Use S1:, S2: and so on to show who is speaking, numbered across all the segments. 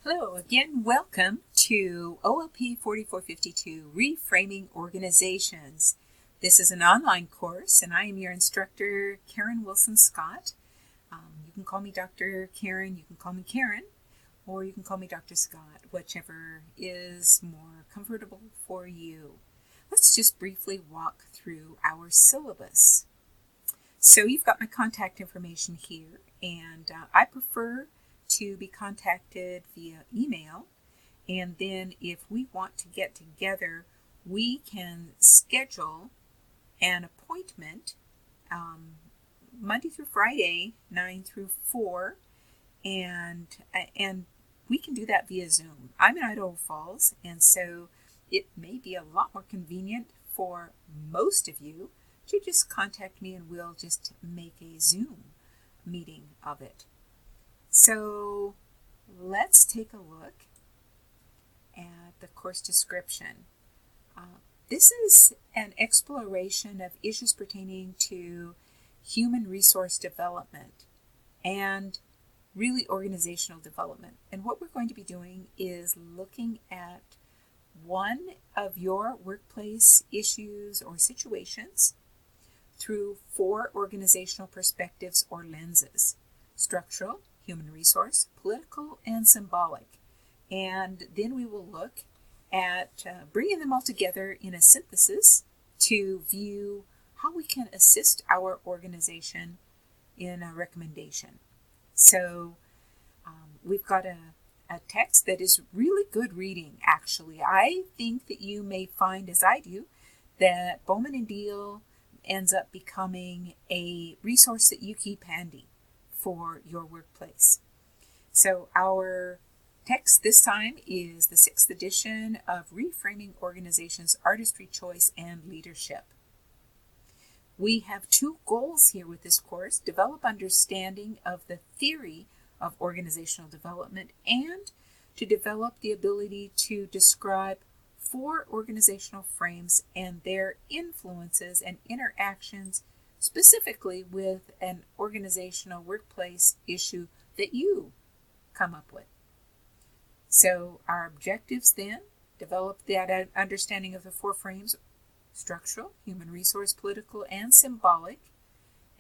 S1: Hello again, welcome to OLP 4452, Reframing Organizations. This is an online course and I am your instructor, Karen Wilson-Scott. You can call me Dr. Karen, you can call me Karen, or you can call me Dr. Scott, whichever is more comfortable for you. Let's just briefly walk through our syllabus. So you've got my contact information here, and I prefer to be contacted via email, and then if we want to get together, we can schedule an appointment Monday through Friday, 9 through 4, and we can do that via Zoom. I'm in Idaho Falls, and so it may be a lot more convenient for most of you to just contact me and we'll just make a Zoom meeting of it. So let's take a look at the course description. This is an exploration of issues pertaining to human resource development and really organizational development. And what we're going to be doing is looking at one of your workplace issues or situations through 4 organizational perspectives or lenses: structural, human resource, political, and symbolic. And then we will look at bringing them all together in a synthesis to view how we can assist our organization in a recommendation. So we've got a text that is really good reading, actually. I think that you may find, as I do, that Bowman and Deal ends up becoming a resource that you keep handy for your workplace. So our text this time is the 6th edition of Reframing Organizations, Artistry, Choice, and Leadership. We have 2 goals here with this course: develop understanding of the theory of organizational development and to develop the ability to describe 4 organizational frames and their influences and interactions specifically with an organizational workplace issue that you come up with. So our objectives then: develop that understanding of the 4 frames: structural, human resource, political, and symbolic,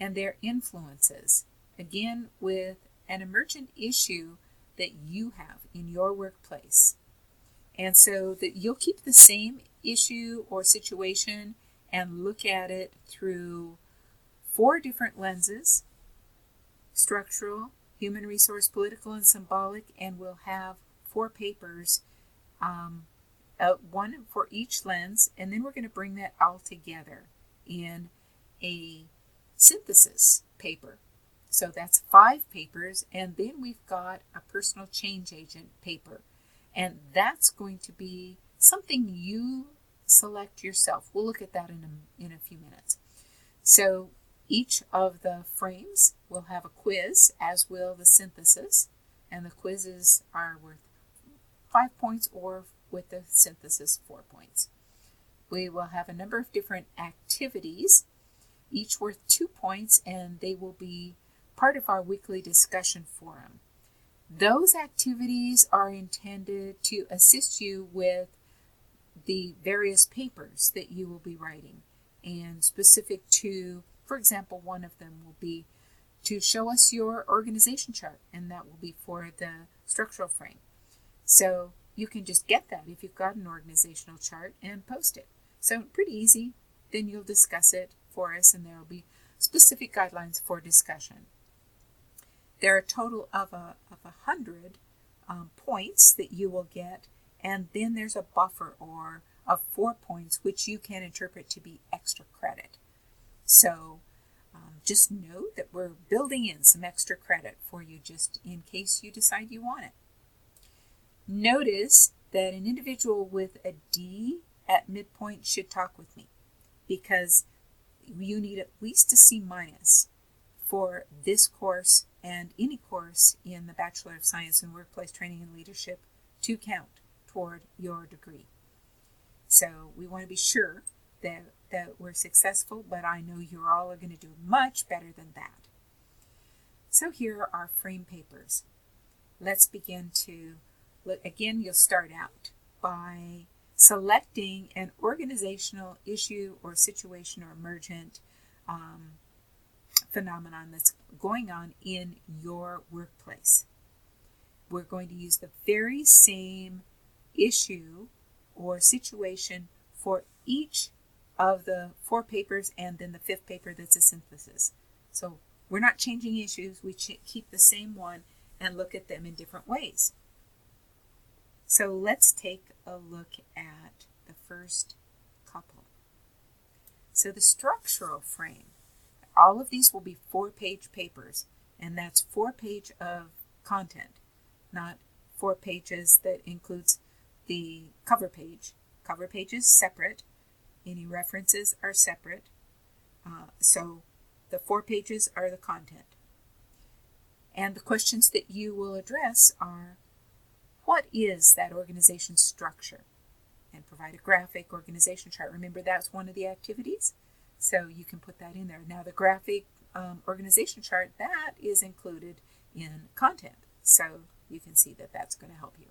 S1: and their influences, again with an emergent issue that you have in your workplace. And so that you'll keep the same issue or situation and look at it through 4 different lenses: structural, human resource, political, and symbolic, and we'll have 4 papers, one for each lens, and then we're going to bring that all together in a synthesis paper. So that's 5 papers, and then we've got a personal change agent paper, and that's going to be something you select yourself. We'll look at that in a few minutes. So each of the frames will have a quiz, as will the synthesis, and the quizzes are worth 5 points, or with the synthesis 4 points. We will have a number of different activities, each worth 2 points, and they will be part of our weekly discussion forum. Those activities are intended to assist you with the various papers that you will be writing, and specific to, for example, one of them will be to show us your organization chart, and that will be for the structural frame. So you can just get that if you've got an organizational chart and post it. So pretty easy. Then you'll discuss it for us, and there will be specific guidelines for discussion. There are a total of 100 points that you will get, and then there's a buffer or of 4 points which you can interpret to be extra credit. So just note that we're building in some extra credit for you just in case you decide you want it. Notice that an individual with a D at midpoint should talk with me, because you need at least a C- for this course and any course in the Bachelor of Science in Workplace Training and Leadership to count toward your degree. So we want to be sure that we're successful, but I know you all are going to do much better than that. So here are our frame papers. Let's begin to Again, you'll start out by selecting an organizational issue or situation or emergent phenomenon that's going on in your workplace. We're going to use the very same issue or situation for each of the 4 papers and then the 5th paper that's a synthesis. So we're not changing issues, we keep the same one and look at them in different ways. So let's take a look at the first couple. So the structural frame, all of these will be 4-page papers, and that's 4 pages of content, not 4 pages that includes the cover page. Cover page is separate. Any references are separate. So the 4 pages are the content. And the questions that you will address are, what is that organization's structure? And provide a graphic organization chart. Remember, that's one of the activities, so you can put that in there. Now the graphic organization chart, that is included in content, so you can see that that's going to help you.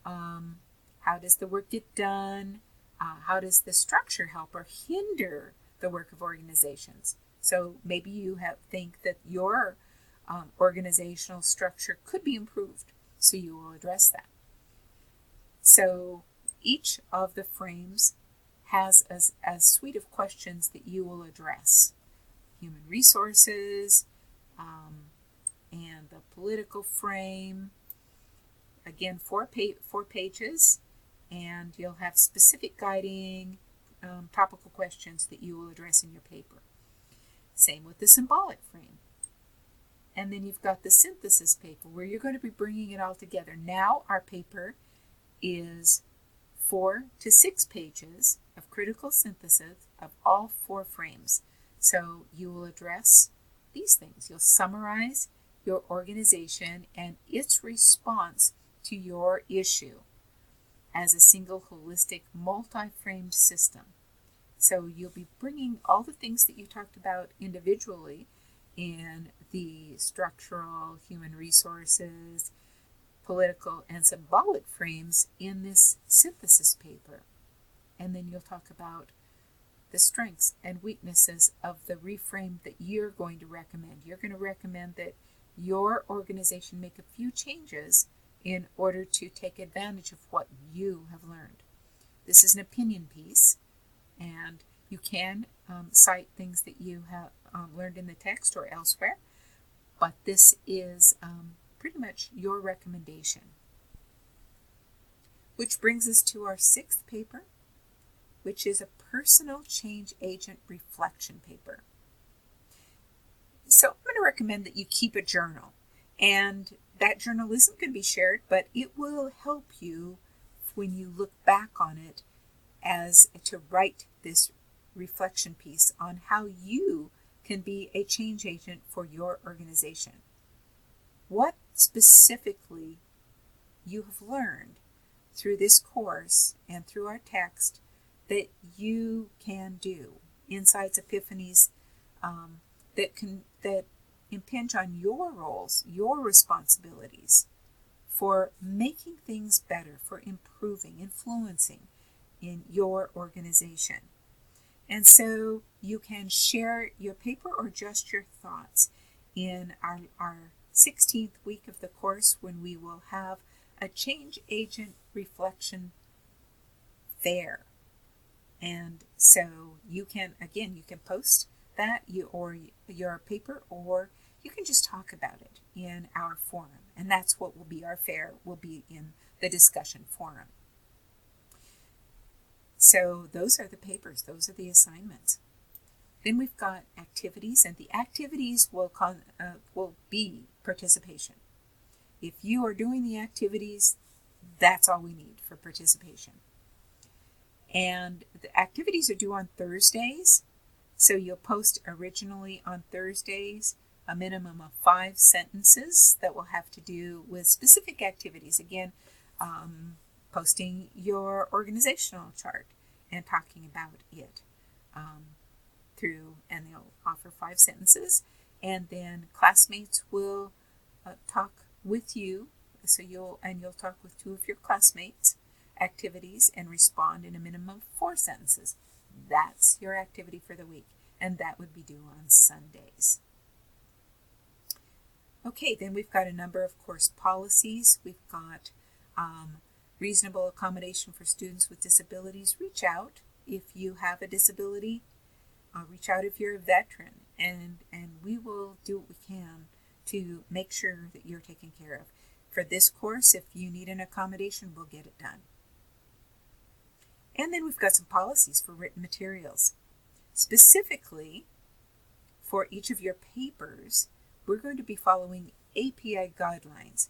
S1: How does the work get done? How does the structure help or hinder the work of organizations? So maybe you think that your organizational structure could be improved, so you will address that. So each of the frames has a suite of questions that you will address. Human resources, and the political frame. Again, 4 pages, and you'll have specific guiding topical questions that you will address in your paper. Same with the symbolic frame. And then you've got the synthesis paper where you're going to be bringing it all together. Now our paper is 4 to 6 pages of critical synthesis of all 4 frames. So you will address these things. You'll summarize your organization and its response to your issue as a single holistic multi-framed system. So you'll be bringing all the things that you talked about individually in the structural, human resources, political, and symbolic frames in this synthesis paper. And then you'll talk about the strengths and weaknesses of the reframe that you're going to recommend. You're going to recommend that your organization make a few changes in order to take advantage of what you have learned. This is an opinion piece, and you can cite things that you have learned in the text or elsewhere, but this is pretty much your recommendation. Which brings us to our 6th paper, which is a personal change agent reflection paper. So I'm going to recommend that you keep a journal, and that journal isn't going to be shared, but it will help you when you look back on it as to write this reflection piece on how you can be a change agent for your organization. What specifically you have learned through this course and through our text that you can do, insights, epiphanies that impinge on your roles, your responsibilities for making things better, for improving, influencing in your organization. And so you can share your paper or just your thoughts in our 16th week of the course, when we will have a change agent reflection fair. And so you can post that or your paper, or you can just talk about it in our forum. And that's what will be our fair, will be in the discussion forum. So those are the papers, those are the assignments. Then we've got activities, and the activities will be participation. If you are doing the activities, that's all we need for participation. And the activities are due on Thursdays, so you'll post originally on Thursdays a minimum of 5 sentences that will have to do with specific activities. Again, posting your organizational chart and talking about it and they'll offer 5 sentences, and then classmates will talk with you you'll talk with 2 of your classmates, activities, and respond in a minimum of 4 sentences. That's your activity for the week, and that would be due on Sundays. Okay, then we've got a number of course policies. We've got reasonable accommodation for students with disabilities. Reach out if you have a disability. Reach out if you're a veteran, and we will do what we can to make sure that you're taken care of. For this course, if you need an accommodation, we'll get it done. And then we've got some policies for written materials. Specifically, for each of your papers, we're going to be following API guidelines.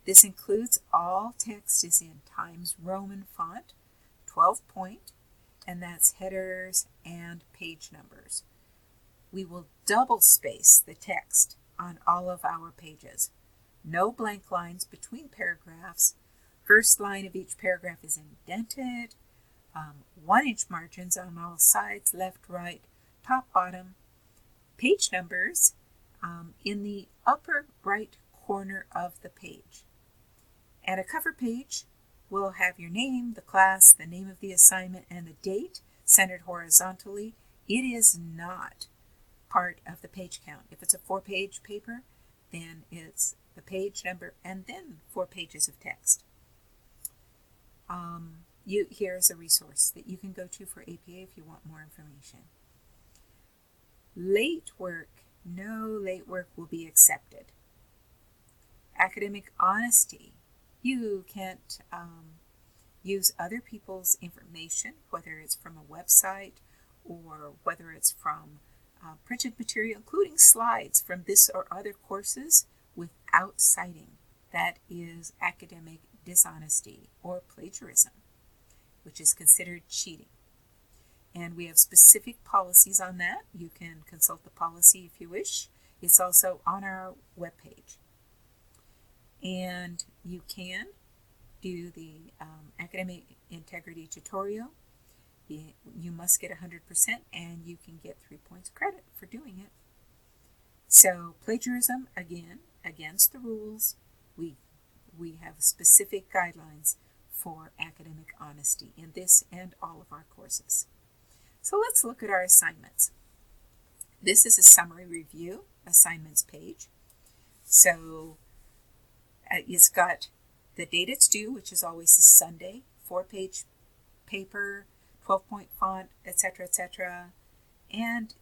S1: This includes all text is in Times Roman font, 12 point, and that's headers and page numbers. We will double space the text on all of our pages. No blank lines between paragraphs. First line of each paragraph is indented. 1-inch margins on all sides, left, right, top, bottom. Page numbers in the upper right corner of the page. And a cover page will have your name, the class, the name of the assignment, and the date centered horizontally. It is not part of the page count. If it's a 4-page paper, then it's the page number and then 4 pages of text. Here's a resource that you can go to for APA if you want more information. Late work. No late work will be accepted. Academic honesty. You can't use other people's information, whether it's from a website or whether it's from printed material, including slides from this or other courses, without citing. That is academic dishonesty or plagiarism, which is considered cheating. And we have specific policies on that. You can consult the policy if you wish. It's also on our webpage. And you can do the academic integrity tutorial. You must get 100% and you can get 3 points credit for doing it. So plagiarism, again, against the rules. We have specific guidelines for academic honesty in this and all of our courses. So let's look at our assignments. This is a summary review assignments page. So it's got the date it's due, which is always a Sunday, 4-page paper, 12-point font, etc., etc. And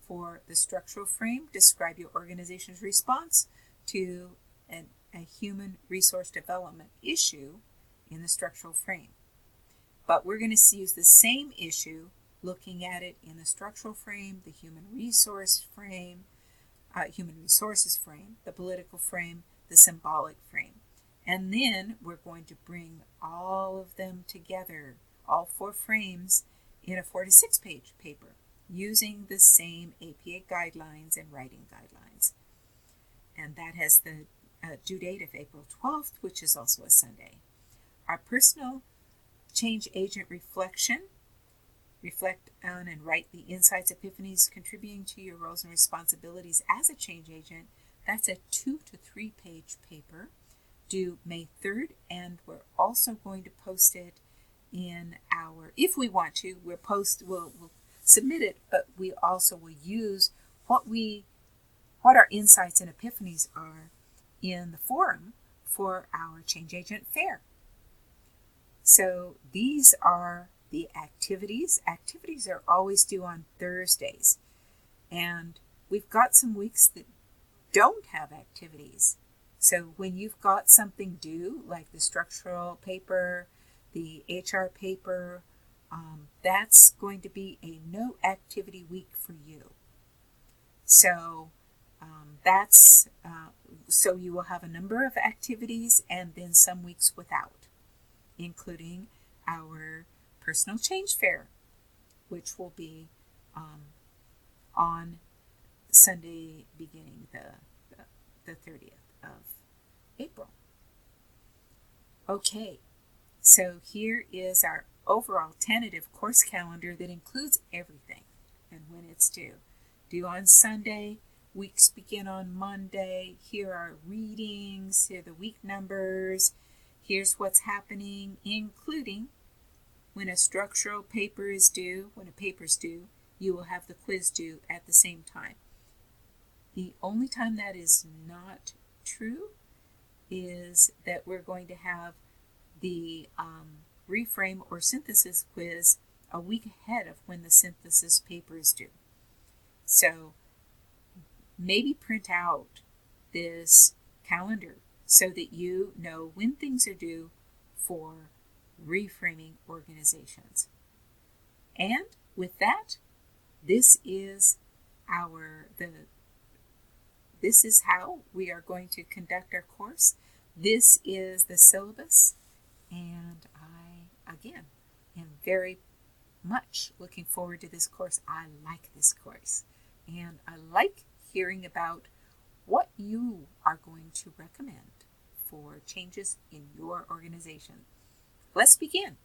S1: for the structural frame, describe your organization's response to a human resource development issue in the structural frame. But we're going to use the same issue, looking at it in the structural frame, the human resources frame, the political frame, the symbolic frame. And then we're going to bring all of them together, all 4 frames, in a 4 to 6-page paper, using the same APA guidelines and writing guidelines. And that has the due date of April 12th, which is also a Sunday. Our personal change agent reflection. Reflect on and write the insights, epiphanies contributing to your roles and responsibilities as a change agent. That's a 2 to 3-page paper due May 3rd, and we're also going to post it in our, if we want to, we'll submit it, but we also will use what our insights and epiphanies are in the forum for our change agent fair. So these are the activities. Activities are always due on Thursdays. And we've got some weeks that don't have activities. So when you've got something due, like the structural paper, the HR paper, that's going to be a no activity week for you. So so you will have a number of activities and then some weeks without, including our personal change fair, which will be on Sunday beginning the 30th of April. Okay, so here is our overall tentative course calendar that includes everything and when it's due. Due on Sunday weeks begin on Monday. Here are readings. Here are the week numbers. Here's what's happening, including when a structural paper is due. When a paper is due, you will have the quiz due at the same time. The only time that is not true is that we're going to have the reframe or synthesis quiz a week ahead of when the synthesis paper is due. So maybe print out this calendar so that you know when things are due for reframing organizations. And with that, this is how we are going to conduct our course. This is the syllabus, and I, again, am very much looking forward to this course. I like this course, and I like hearing about what you are going to recommend for changes in your organization. Let's begin.